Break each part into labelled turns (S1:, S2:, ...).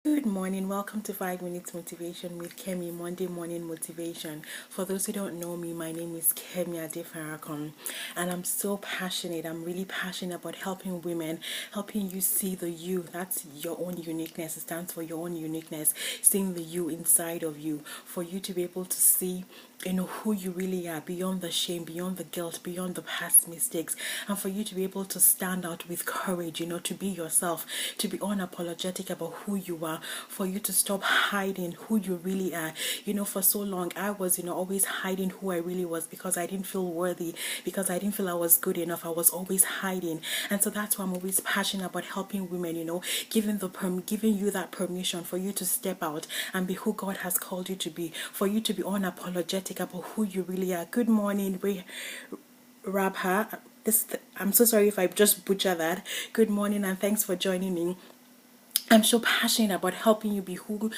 S1: Good morning. Welcome to 5 Minutes Motivation with Kemi, Monday Morning Motivation. For those who don't know me, my name is Kemi Adefarakon, and I'm so passionate. I'm really passionate about helping women, helping you see the you. That's your own uniqueness. It stands for your own uniqueness, seeing the you inside of you, for you to be able to see who you really are, beyond the shame, beyond the guilt, beyond the past mistakes, and for you to be able to stand out with courage, to be yourself, to be unapologetic about who you are, for you to stop hiding who you really are. For so long I was always hiding who I really was, because I didn't feel worthy, because I didn't feel I was good enough. I was always hiding. And so that's why I'm always passionate about helping women, giving you that permission for you to step out and be who God has called you to be, for you to be unapologetic about who you really are. Good morning, Rabha. I'm so sorry if I just butcher that. Good morning, and thanks for joining me. I'm so passionate about helping you be who,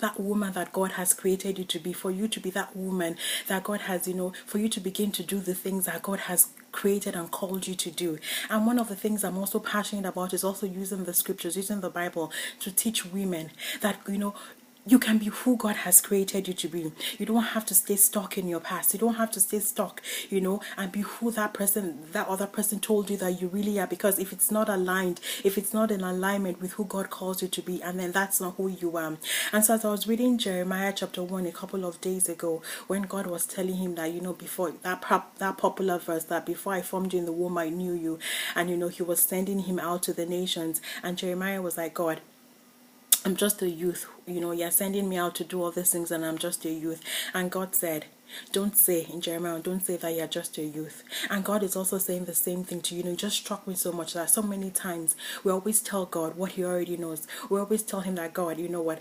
S1: that woman that God has created you to be, for you to be that woman that God has, for you to begin to do the things that God has created and called you to do. And one of the things I'm also passionate about is also using the scriptures, using the Bible to teach women that, you can be who God has created you to be. You don't have to stay stuck in your past. You don't have to stay stuck, and be who that other person told you that you really are. Because if it's not aligned, if it's not in alignment with who God calls you to be, and then that's not who you are. And so as I was reading Jeremiah chapter 1 a couple of days ago, when God was telling him that, before that popular verse, that before I formed you in the womb, I knew you. And, he was sending him out to the nations. And Jeremiah was like, God, I'm just a youth, you're sending me out to do all these things, and I'm just a youth. And God said, don't say in Jeremiah, don't say that you're just a youth. And God is also saying the same thing to you. It just struck me so much that so many times we always tell God what he already knows. We always tell him that, God, you know what,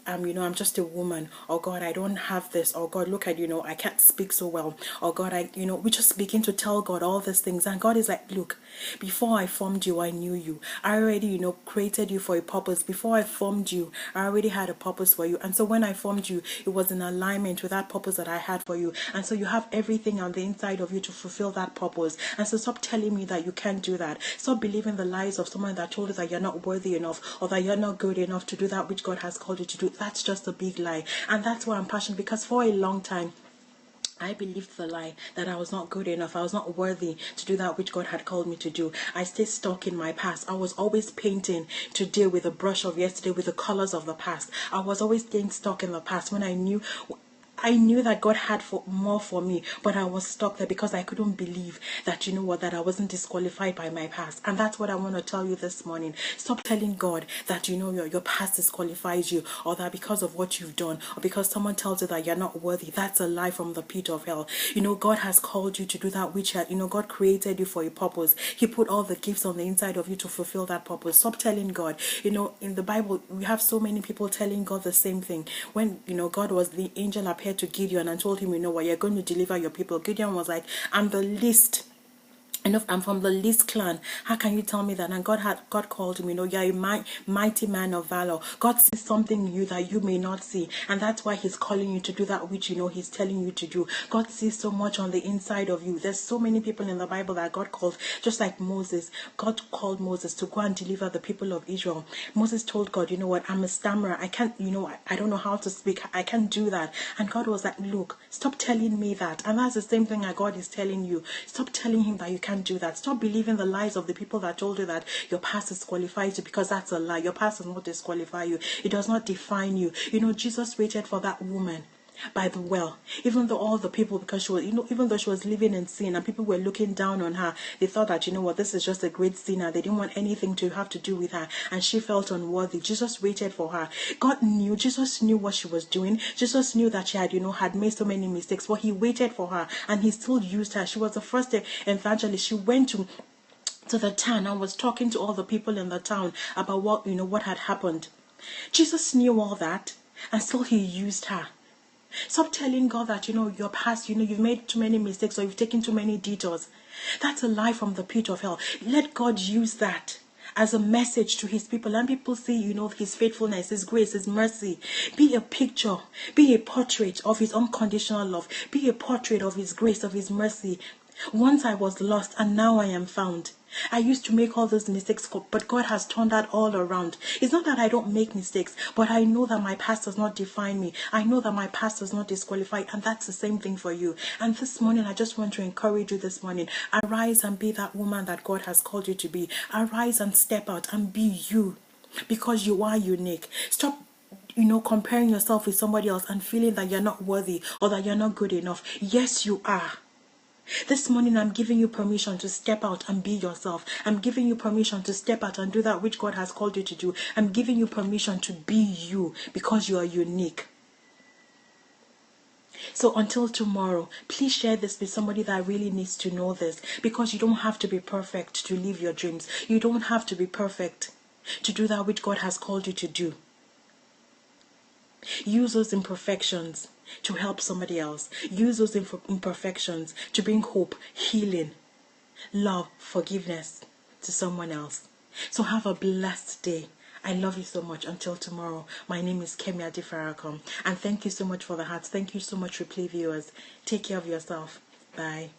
S1: I'm just a woman, or God, I don't have this, or God, look at, I can't speak so well, or God, we just begin to tell God all these things. And God is like, look, before I formed you, I knew you. I already, created you for a purpose. Before I formed you, I already had a purpose for you. And so when I formed you, it was in alignment with that purpose that I had for you. And so you have everything on the inside of you to fulfill that purpose. And so stop telling me that you can't do that. Stop believing the lies of someone that told you that you're not worthy enough, or that you're not good enough to do that which God has called you to do. That's just a big lie. And that's why I'm passionate, because for a long time I believed the lie that I was not good enough. I was not worthy to do that which God had called me to do. I stayed stuck in my past. I was always painting today with a brush of yesterday, with the colors of the past. I was always staying stuck in the past, when I knew that God had more for me, but I was stuck there because I couldn't believe that, that I wasn't disqualified by my past. And that's what I want to tell you this morning. Stop telling God that, your past disqualifies you, or that because of what you've done, or because someone tells you that you're not worthy. That's a lie from the pit of hell. God has called you to do that which, God created you for a purpose. He put all the gifts on the inside of you to fulfill that purpose. Stop telling God. In the Bible, we have so many people telling God the same thing. When, God was the angel appeared to Gideon and told him, you're going to deliver your people. Gideon was like, I'm the least. I'm from the least clan. How can you tell me that? And God called him, you're a mighty man of valor. God sees something in you that you may not see. And that's why he's calling you to do that which, he's telling you to do. God sees so much on the inside of you. There's so many people in the Bible that God called, just like Moses. God called Moses to go and deliver the people of Israel. Moses told God, I'm a stammerer. I can't, I don't know how to speak. I can't do that. And God was like, look, stop telling me that. And that's the same thing that God is telling you. Stop telling him that you can't do that. Stop believing the lies of the people that told you that your past disqualifies you, because that's a lie. Your past does not disqualify you. It does not define you. Jesus waited for that woman by the well, even though all the people, because she was, even though she was living in sin and people were looking down on her, they thought that, this is just a great sinner. They didn't want anything to have to do with her, and she felt unworthy. Jesus waited for her. Jesus knew what she was doing. Jesus knew that she had, had made so many mistakes, but he waited for her, and he still used her. She was the first evangelist. She went to the town and was talking to all the people in the town about what had happened. Jesus knew all that, and still he used her. Stop telling God that, your past, you've made too many mistakes, or you've taken too many detours. That's a lie from the pit of hell. Let God use that as a message to his people, and people see, his faithfulness, his grace, his mercy. Be a picture, be a portrait of his unconditional love. Be a portrait of his grace, of his mercy. Once I was lost, and now I am found. I used to make all those mistakes, but God has turned that all around. It's not that I don't make mistakes, but I know that my past does not define me. I know that my past does not disqualify, and that's the same thing for you. And this morning, I just want to encourage you this morning. Arise and be that woman that God has called you to be. Arise and step out and be you, because you are unique. Stop comparing yourself with somebody else and feeling that you're not worthy or that you're not good enough. Yes, you are. This morning, I'm giving you permission to step out and be yourself. I'm giving you permission to step out and do that which God has called you to do. I'm giving you permission to be you, because you are unique. So until tomorrow, please share this with somebody that really needs to know this, because you don't have to be perfect to live your dreams. You don't have to be perfect to do that which God has called you to do. Use those imperfections to help somebody else. Use those imperfections to bring hope, healing, love, forgiveness to someone else. So have a blessed day. I love you so much. Until tomorrow, my name is Kemi Adifarakom, and thank you so much for the hearts. Thank you so much, replay viewers. Take care of yourself. Bye.